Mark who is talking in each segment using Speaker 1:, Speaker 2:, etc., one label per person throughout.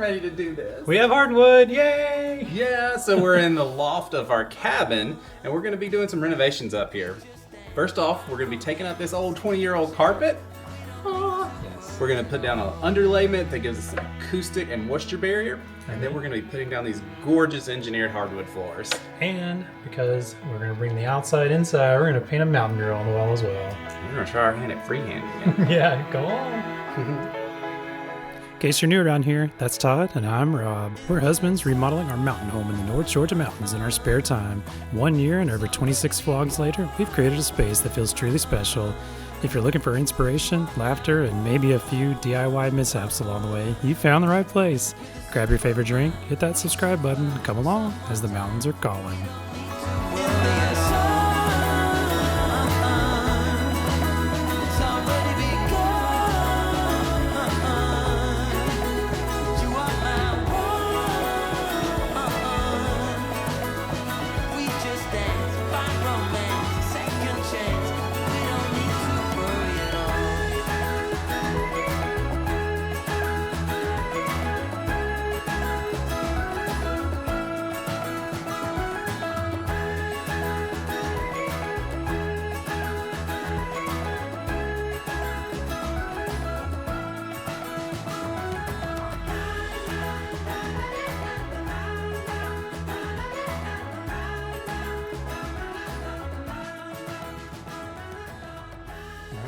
Speaker 1: ready to do this.
Speaker 2: We have hardwood, yay!
Speaker 1: Yeah, so we're in the loft of our cabin, and we're gonna be doing some renovations up here. First off, we're gonna be taking out this old 20-year-old carpet.
Speaker 2: Yes.
Speaker 1: We're gonna put down an underlayment that gives us an acoustic and moisture barrier. And then we're gonna be putting down these gorgeous engineered hardwood floors.
Speaker 2: And because we're gonna bring the outside inside, we're gonna paint a mountain mural on the wall as well.
Speaker 1: We're gonna try our hand at freehanding.
Speaker 2: Yeah, go on. In case you're new around here, that's Todd and I'm Rob. We're husbands remodeling our mountain home in the North Georgia mountains in our spare time. 1 year and over 26 vlogs later, we've created a space that feels truly special. If you're looking for inspiration, laughter, and maybe a few DIY mishaps along the way, you found the right place. Grab your favorite drink, hit that subscribe button, and come along as the mountains are calling.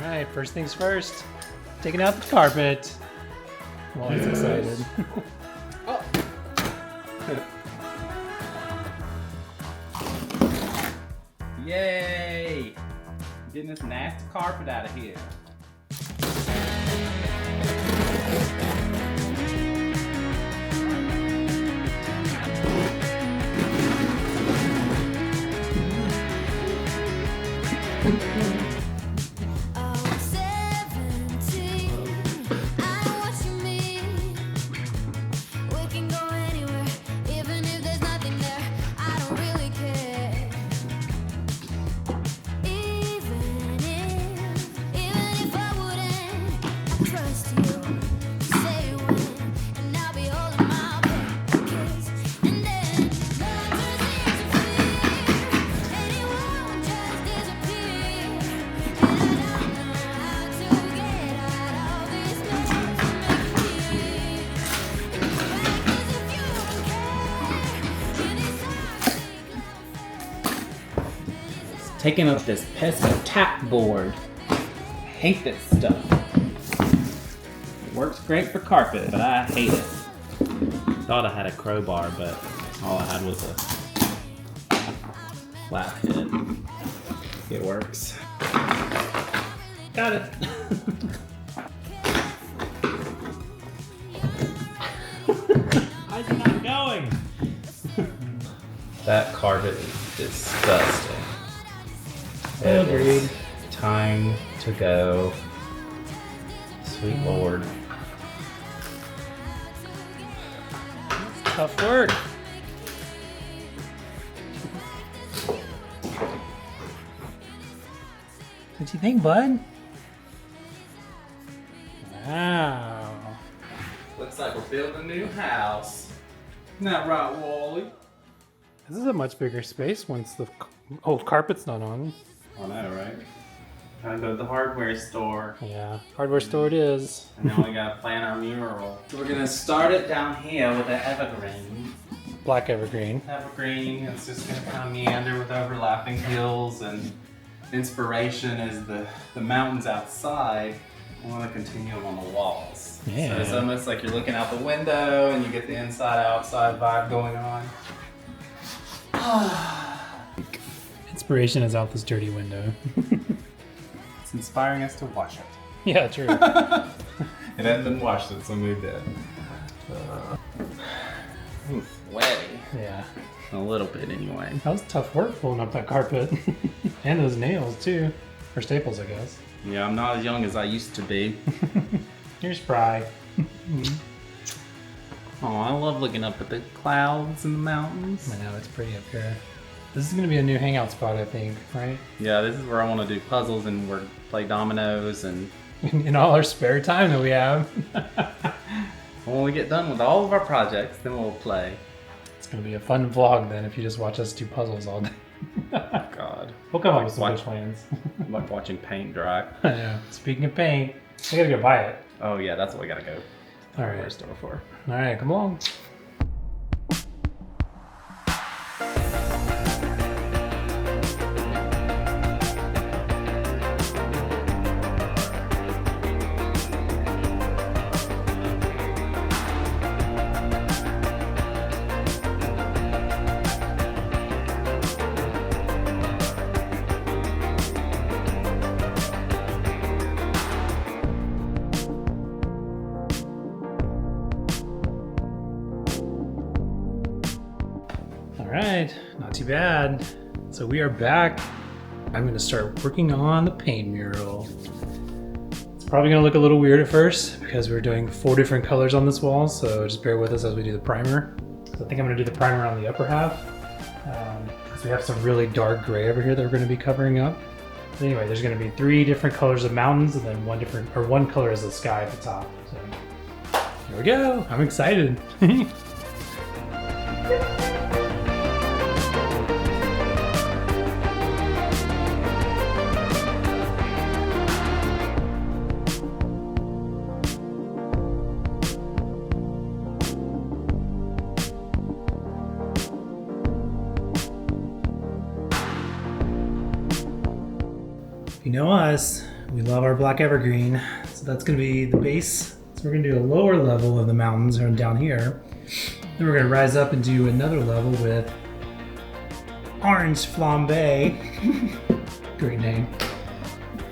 Speaker 2: Alright, first things first. Taking out the carpet. Wally's excited.
Speaker 1: Oh. Yay! Getting this nasty carpet out of here. Taking up this pesky tap board. I hate this stuff. It works great for carpet, but I hate it. Thought I had a crowbar, but all I had was a flat head. It works. Got it. How's it not going? That carpet is disgusting.
Speaker 2: Agreed.
Speaker 1: Time to go. Sweet Lord.
Speaker 2: Tough work. What you think, bud? Wow.
Speaker 1: Looks like we're building a new house. Isn't that right, Wally?
Speaker 2: This is a much bigger space once the old carpet's not on.
Speaker 1: I know, right? Trying to go to the hardware store.
Speaker 2: Yeah, hardware store it is.
Speaker 1: And now we gotta plan our mural. So we're gonna start it down here with an evergreen.
Speaker 2: Black evergreen.
Speaker 1: Evergreen, it's just gonna kind of meander with overlapping hills, and inspiration is the mountains outside. I want to continue them on the walls.
Speaker 2: Yeah.
Speaker 1: So it's almost like you're looking out the window and you get the inside-outside vibe going on.
Speaker 2: Inspiration is out this dirty window.
Speaker 1: It's inspiring us to wash it.
Speaker 2: Yeah, true.
Speaker 1: It hadn't been washed since we moved in. Sweaty.
Speaker 2: Yeah.
Speaker 1: A little bit anyway.
Speaker 2: That was tough work pulling up that carpet. And those nails too. Or staples, I guess.
Speaker 1: Yeah, I'm not as young as I used to be.
Speaker 2: You're spry.
Speaker 1: Oh, I love looking up at the clouds and the mountains.
Speaker 2: I know, it's pretty up here. This is going to be a new hangout spot, I think, right?
Speaker 1: Yeah, this is where I want to do puzzles and play dominoes and...
Speaker 2: In all our spare time that we have.
Speaker 1: I When we get done with all of our projects, then we'll play.
Speaker 2: It's gonna be a fun vlog then if you just watch us do puzzles all day.
Speaker 1: God.
Speaker 2: We'll come up with some good plans.
Speaker 1: Like watching paint dry.
Speaker 2: Yeah. Speaking of paint, we gotta go buy it.
Speaker 1: Oh yeah, that's what we gotta go.
Speaker 2: All right.
Speaker 1: Store for.
Speaker 2: All right, come along. Alright, not too bad. So we are back. I'm going to start working on the paint mural. It's probably going to look a little weird at first because we're doing 4 different colors on this wall, so just bear with us as we do the primer. So I think I'm going to do the primer on the upper half because we have some really dark gray over here that we're going to be covering up. But anyway, there's going to be 3 different colors of mountains and then one color is the sky at the top. So here we go. I'm excited. You know us, we love our black evergreen, so that's going to be the base. So we're going to do a lower level of the mountains down here. Then we're going to rise up and do another level with orange flambe. Great name.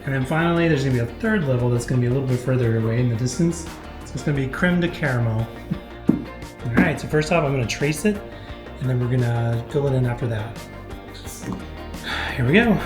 Speaker 2: And then finally there's going to be a third level that's going to be a little bit further away in the distance. So it's going to be creme de caramel. Alright, so first off I'm going to trace it and then we're going to fill it in after that. Here we go.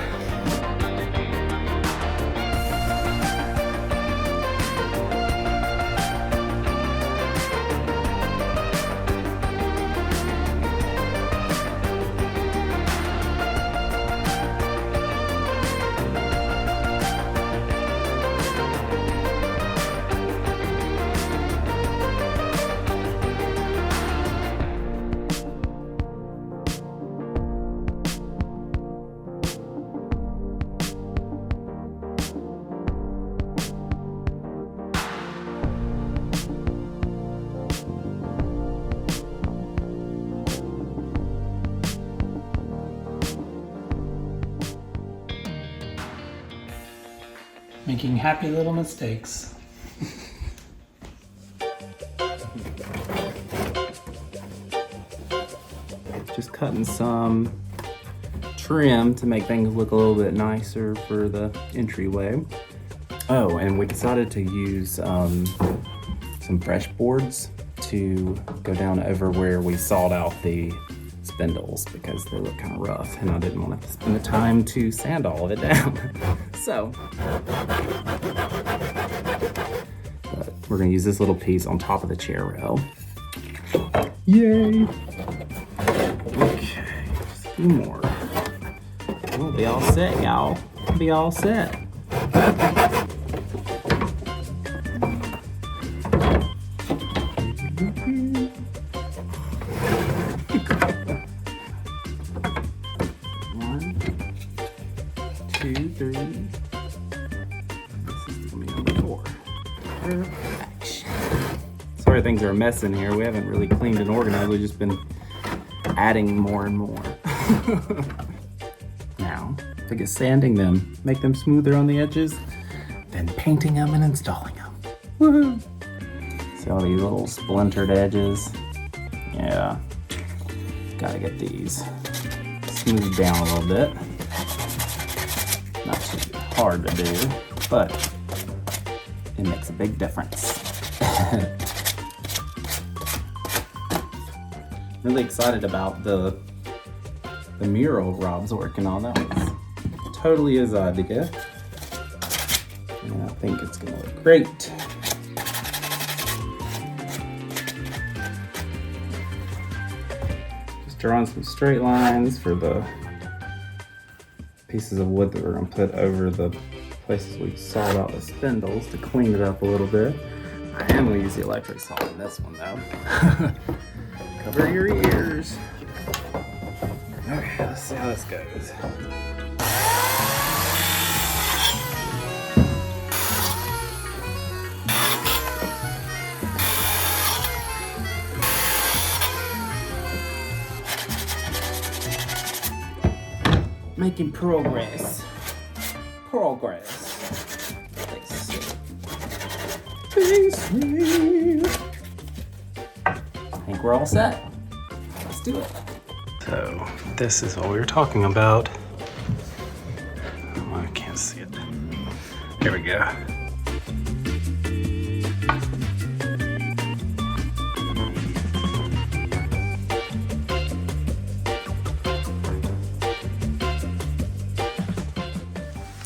Speaker 2: Making happy little mistakes.
Speaker 1: Just cutting some trim to make things look a little bit nicer for the entryway. Oh, and we decided to use some fresh boards to go down over where we sawed out the spindles because they look kind of rough and I didn't want to spend the time to sand all of it down. So, but we're gonna use this little piece on top of the chair rail. Yay! Okay, just a few more. We'll be all set, y'all. We'll be all set. Sorry things are a mess in here. We haven't really cleaned and organized. We've just been adding more and more. Now, I think it's sanding them, make them smoother on the edges, then painting them and installing them. Woohoo! See all these little splintered edges? Yeah. Gotta get these smoothed down a little bit. Not too hard to do, but it makes a big difference. Really excited about the mural Rob's working on. That was totally his idea. And I think it's gonna look great. Just drawing some straight lines for the pieces of wood that we're gonna put over the places we sawed out the spindles to clean it up a little bit. I am gonna use the electric saw in this one though. Cover your ears. Okay, let's see how this goes. Making progress. Progress. I think we're all set. Let's do it.
Speaker 2: So, this is what we were talking about. Oh, I can't see it. Here we go.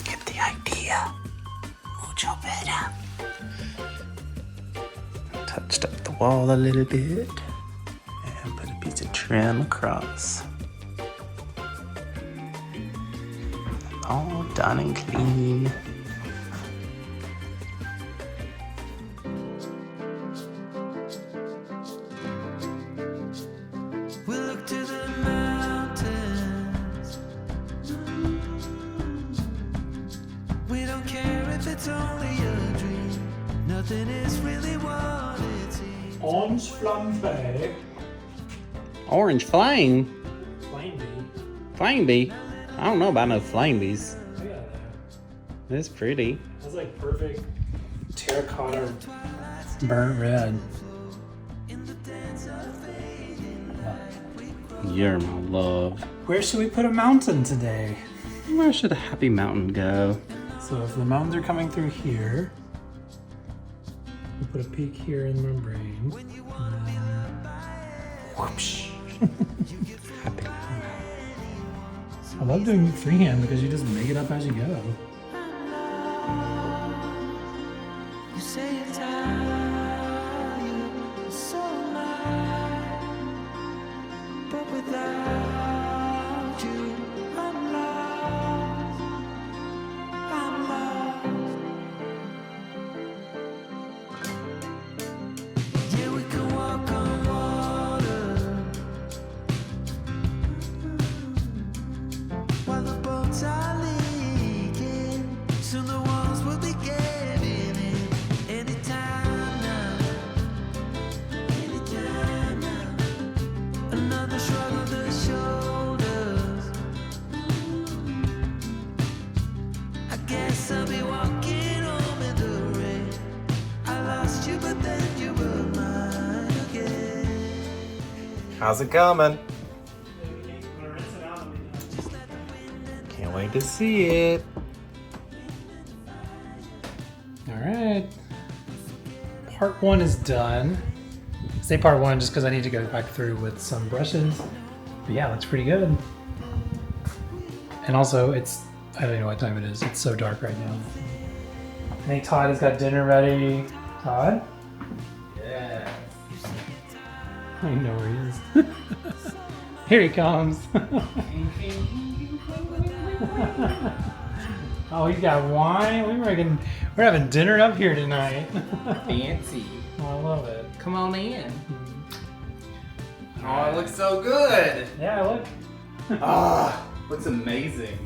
Speaker 2: Get the idea. Mucho better. Touched up the wall a little bit. And put a piece of trim across. All done and clean.
Speaker 3: We look to the mountains. We don't care if it's only a dream. Nothing is really what it seems.
Speaker 2: Orange flambe.
Speaker 1: Orange flame.
Speaker 2: Flame
Speaker 1: Flame bee. I don't know about no flame bees.
Speaker 2: Look at that.
Speaker 1: It's pretty.
Speaker 2: That's like perfect terracotta burnt red.
Speaker 1: You're my love.
Speaker 2: Where should we put a mountain today?
Speaker 1: Where should a happy mountain go?
Speaker 2: So if the mountains are coming through here, we put a peak here in the membrane. And then, whoopsh.
Speaker 1: Happy.
Speaker 2: I love doing freehand because you just make it up as you go.
Speaker 3: You say it's tired, so am I. But without you, I'm lost. I'm lost. Yeah, we can walk on water while the boats are leaking. Soon the walls will be giving in. Anytime now. Anytime now. Another shrug of the shoulders. I guess I'll be walking home in the rain. I lost you, but then you were mine again.
Speaker 4: How's it coming? Can't wait to see it.
Speaker 2: All right. Part one is done. I say part one just because I need to go back through with some brushes. But yeah, looks pretty good. And also, it's, I don't know what time it is. It's so dark right now. I think Todd has got dinner ready. Todd?
Speaker 1: Yeah.
Speaker 2: I don't know where he is. Here he comes. Oh, he's got wine. We're having dinner up here tonight.
Speaker 1: Fancy.
Speaker 2: Oh, I love it.
Speaker 1: Come on in. Oh, it looks so good.
Speaker 2: Yeah, look.
Speaker 1: Ah, looks amazing.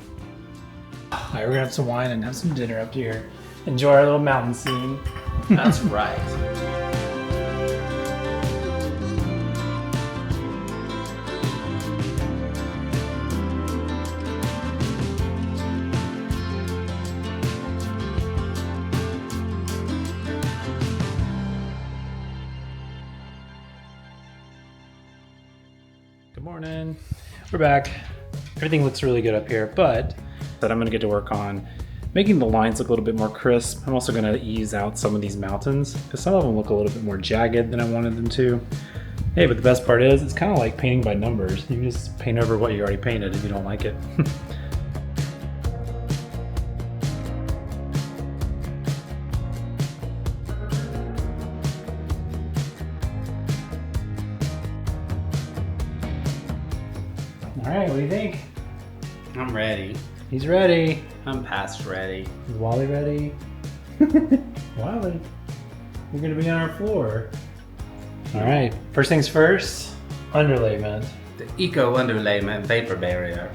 Speaker 2: All right, we're gonna have some wine and have some dinner up here. Enjoy our little mountain scene.
Speaker 1: That's right.
Speaker 2: Good morning. We're back. Everything looks really good up here, but that I'm gonna get to work on making the lines look a little bit more crisp. I'm also gonna ease out some of these mountains because some of them look a little bit more jagged than I wanted them to. Hey, but the best part is it's kind of like painting by numbers. You can just paint over what you already painted if you don't like it. All right, what do you think?
Speaker 1: I'm ready.
Speaker 2: He's ready.
Speaker 1: I'm past ready.
Speaker 2: Is Wally ready? Wally. You're gonna be on our floor. All right, first things first, underlayment.
Speaker 1: The Eco Underlayment Vapor Barrier.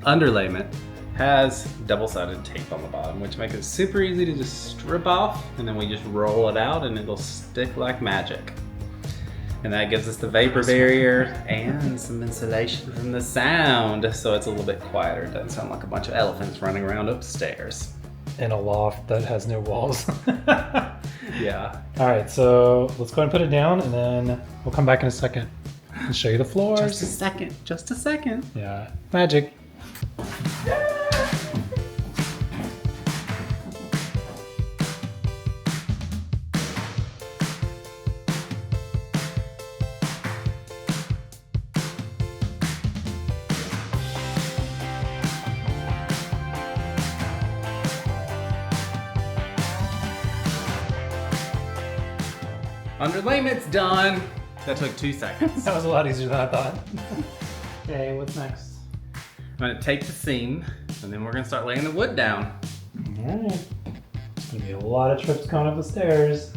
Speaker 1: Underlayment has double-sided tape on the bottom, which makes it super easy to just strip off, and then we just roll it out and it'll stick like magic. And that gives us the vapor barrier and some insulation from the sound, so it's a little bit quieter. It doesn't sound like a bunch of elephants running around upstairs.
Speaker 2: In a loft that has no walls.
Speaker 1: Yeah.
Speaker 2: All right, so let's go ahead and put it down, and then we'll come back in a second and show you the floors.
Speaker 1: Just a second, just a second.
Speaker 2: Yeah, magic.
Speaker 1: Underlayment's done. That took 2 seconds.
Speaker 2: That was a lot easier than I thought. Okay, what's next?
Speaker 1: I'm gonna tape the seam, and then we're gonna start laying the wood down.
Speaker 2: All right. It's gonna be a lot of trips going up the stairs.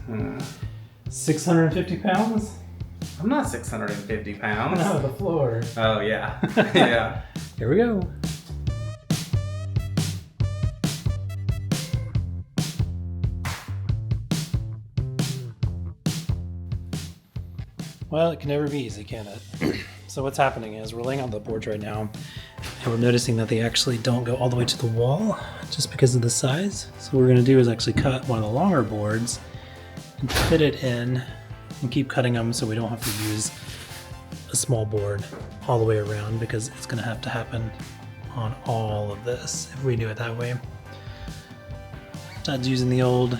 Speaker 2: 650 pounds?
Speaker 1: I'm not 650 pounds.
Speaker 2: No, the floor.
Speaker 1: Oh yeah, yeah.
Speaker 2: Here we go. Well, it can never be easy, can it? So what's happening is we're laying on the boards right now, and we're noticing that they actually don't go all the way to the wall just because of the size. So what we're gonna do is actually cut one of the longer boards and fit it in and keep cutting them so we don't have to use a small board all the way around, because it's gonna have to happen on all of this if we do it that way. Todd's using the old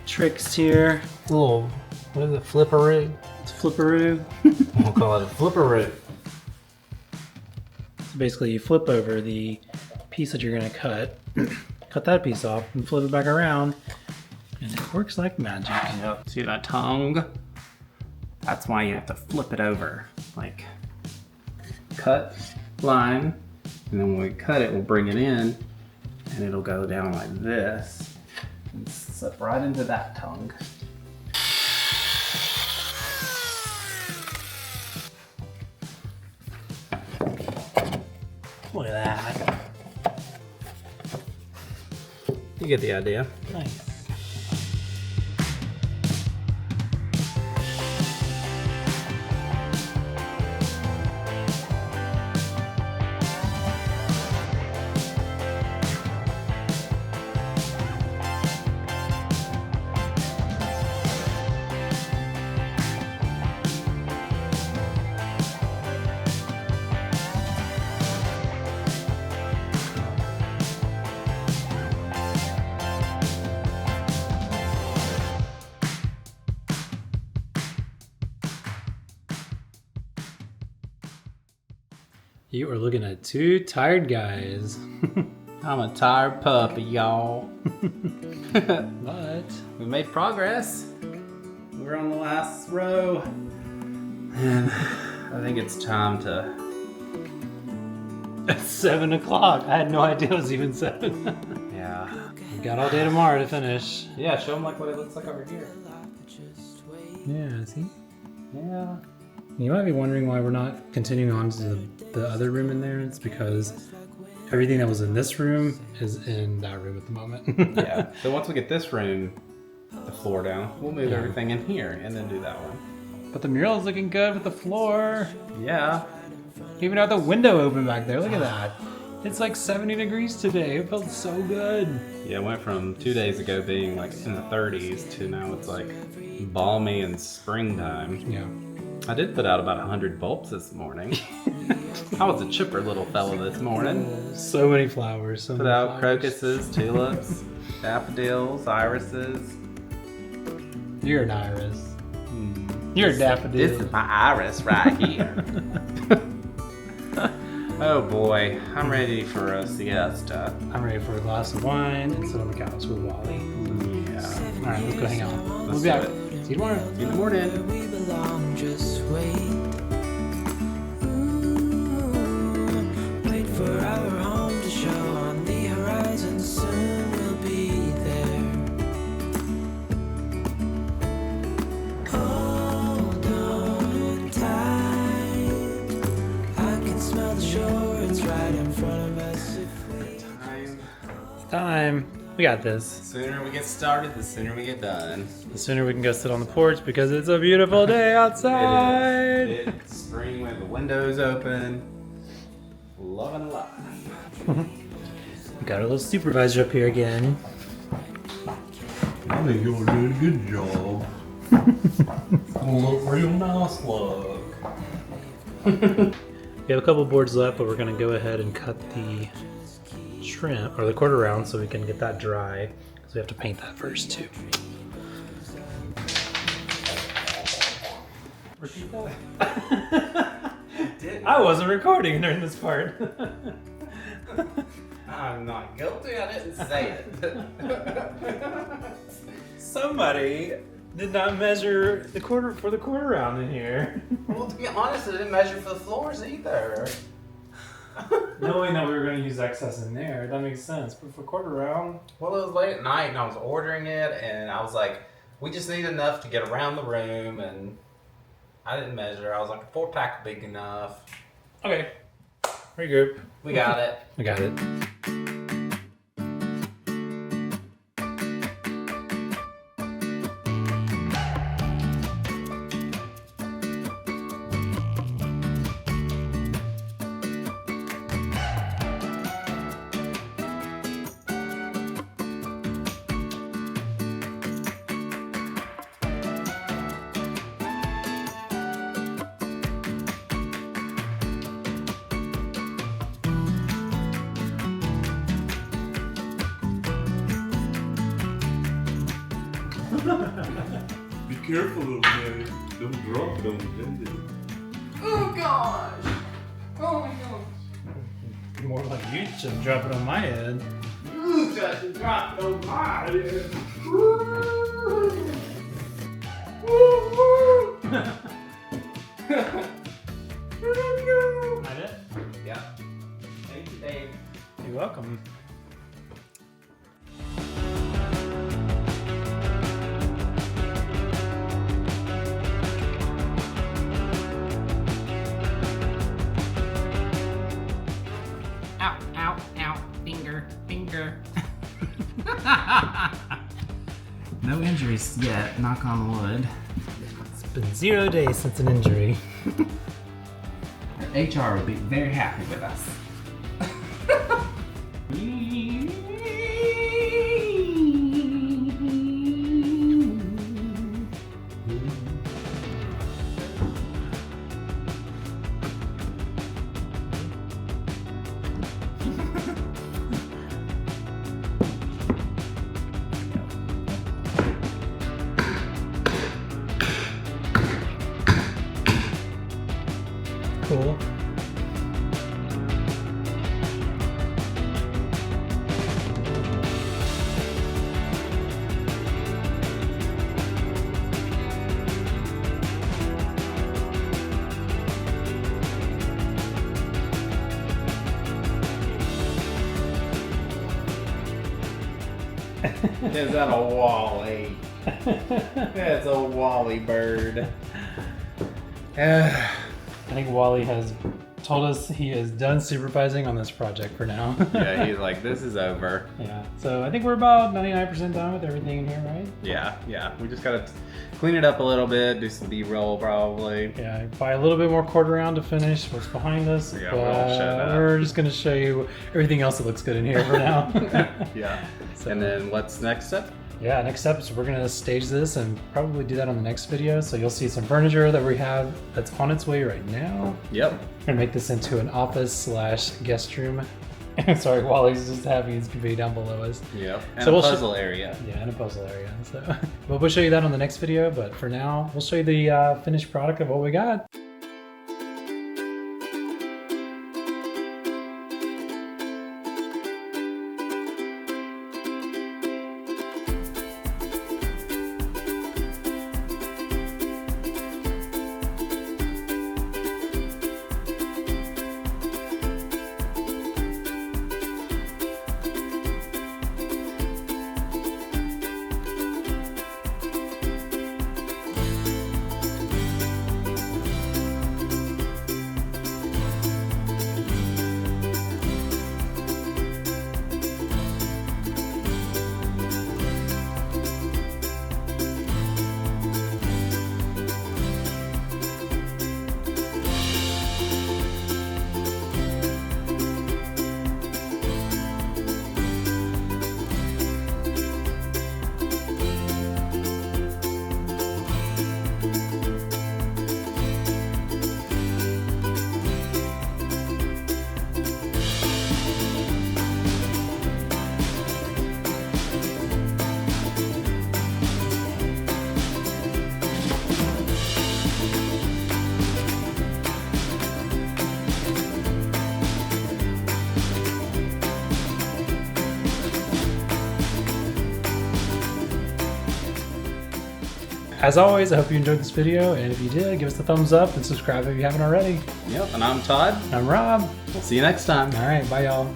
Speaker 2: tricks here.
Speaker 4: Little, what is it, flipperoo?
Speaker 2: It's flipperoo.
Speaker 4: We'll call it a flipperoo.
Speaker 2: So basically you flip over the piece that you're gonna cut, cut that piece off and flip it back around, and it works like magic.
Speaker 1: Yep. See that tongue? That's why you have to flip it over. Like, cut, line, and then when we cut it, we'll bring it in, and it'll go down like this, and slip right into that tongue.
Speaker 2: Look at that.
Speaker 1: You get the idea.
Speaker 2: Nice. You are looking at two tired guys.
Speaker 1: I'm a tired puppy, y'all.
Speaker 2: But
Speaker 1: We made progress. We're on the last row. And I think it's time to...
Speaker 2: it's 7 o'clock. I had no idea it was even 7.
Speaker 1: Yeah.
Speaker 2: We got all day tomorrow to finish.
Speaker 1: Yeah, show them like what it looks like over here.
Speaker 2: Yeah, see?
Speaker 1: Yeah.
Speaker 2: You might be wondering why we're not continuing on to the other room in there. It's because everything that was in this room is in that room at the moment.
Speaker 1: Yeah. So once we get this room, the floor down, we'll move everything in here and then do that one.
Speaker 2: But the mural's looking good with the floor.
Speaker 1: Yeah.
Speaker 2: Even out the window open back there. Look at that. It's like 70 degrees today. It felt so good.
Speaker 1: Yeah, it went from 2 days ago being like in the 30s to now it's like balmy and springtime.
Speaker 2: Yeah.
Speaker 1: I did put out about 100 bulbs this morning. I was a chipper little fella this morning.
Speaker 2: So many flowers. So
Speaker 1: Put
Speaker 2: many
Speaker 1: out
Speaker 2: flowers.
Speaker 1: crocuses, tulips, daffodils, irises.
Speaker 2: You're an iris. You're a daffodil.
Speaker 1: This is my iris right here. Oh boy, I'm ready for a siesta.
Speaker 2: I'm ready for a glass of wine and sit on the couch with Wally.
Speaker 1: Yeah.
Speaker 2: All right, let's go hang out.
Speaker 1: Let's
Speaker 2: We'll be
Speaker 1: do
Speaker 2: back.
Speaker 1: it.
Speaker 2: See you tomorrow.
Speaker 1: See you in the morning.
Speaker 3: We belong, just wait. Wait for our home to show on the horizon. Soon we'll be there.
Speaker 2: time. We got this.
Speaker 1: The sooner we get started, the sooner we get done.
Speaker 2: The sooner we can go sit on the porch because it's a beautiful day outside.
Speaker 1: It's spring with the windows open. Loving life.
Speaker 2: We got our little supervisor up here again.
Speaker 4: I think you're doing a good job. Gonna look real nice, look.
Speaker 2: We have a couple boards left, but we're gonna go ahead and cut the trim or the quarter round so we can get that dry because we have to paint that first too. Repeat that. I wasn't recording during this part.
Speaker 1: I'm not guilty, I didn't say it.
Speaker 2: Somebody did not measure the quarter for the quarter round in here.
Speaker 1: Well, to be honest, I didn't measure for the floors either.
Speaker 2: Knowing that we were going to use excess in there, that makes sense. But for quarter round,
Speaker 1: Well, it was late at night and I was ordering it, and I was like, we just need enough to get around the room, and I didn't measure. I was like, a 4-pack big enough.
Speaker 2: okay, regroup.
Speaker 1: We got it.
Speaker 2: We got it.
Speaker 4: Be careful, little guy. Don't drop it on the bend.
Speaker 1: Oh, gosh. Oh, my gosh.
Speaker 2: More like you should drop it on my head.
Speaker 1: You just dropped on my head.
Speaker 2: Got it?
Speaker 1: Yeah. Thank you, Dave.
Speaker 2: You're welcome.
Speaker 5: Ow, ow, ow, finger, finger. No injuries yet, knock on wood.
Speaker 2: It's been 0 days since an injury.
Speaker 5: HR will be very happy with us.
Speaker 2: Cool.
Speaker 1: Is that a Wally? That's a Wally bird.
Speaker 2: I think Wally has told us he is done supervising on this project for now.
Speaker 1: Yeah, he's like, this is over.
Speaker 2: Yeah, so I think we're about 99% done with everything in here, right?
Speaker 1: Yeah. We just gotta clean it up a little bit, do some B-roll probably.
Speaker 2: Yeah, buy a little bit more quarter round to finish what's behind us.
Speaker 1: Yeah,
Speaker 2: but
Speaker 1: we're all shut up.
Speaker 2: we're just gonna show you everything else that looks good in here for now.
Speaker 1: Yeah.
Speaker 2: So-
Speaker 1: And then what's next step?
Speaker 2: Yeah, next up is we're gonna stage this and probably do that on the next video. So you'll see some furniture that we have that's on its way right now.
Speaker 1: Yep.
Speaker 2: We're gonna make this into an office/guest room. Sorry, Wally's just having his convey down below us.
Speaker 1: Yep. And
Speaker 2: So
Speaker 1: a
Speaker 2: we'll
Speaker 1: puzzle area.
Speaker 2: Yeah, in a puzzle area. So, but we'll show you that on the next video. But for now, we'll show you the finished product of what we got. As always, I hope you enjoyed this video, and if you did, give us a thumbs up and subscribe if you haven't already.
Speaker 1: Yep, and I'm Todd.
Speaker 2: I'm Rob.
Speaker 1: We'll see you next time.
Speaker 2: All right, bye y'all.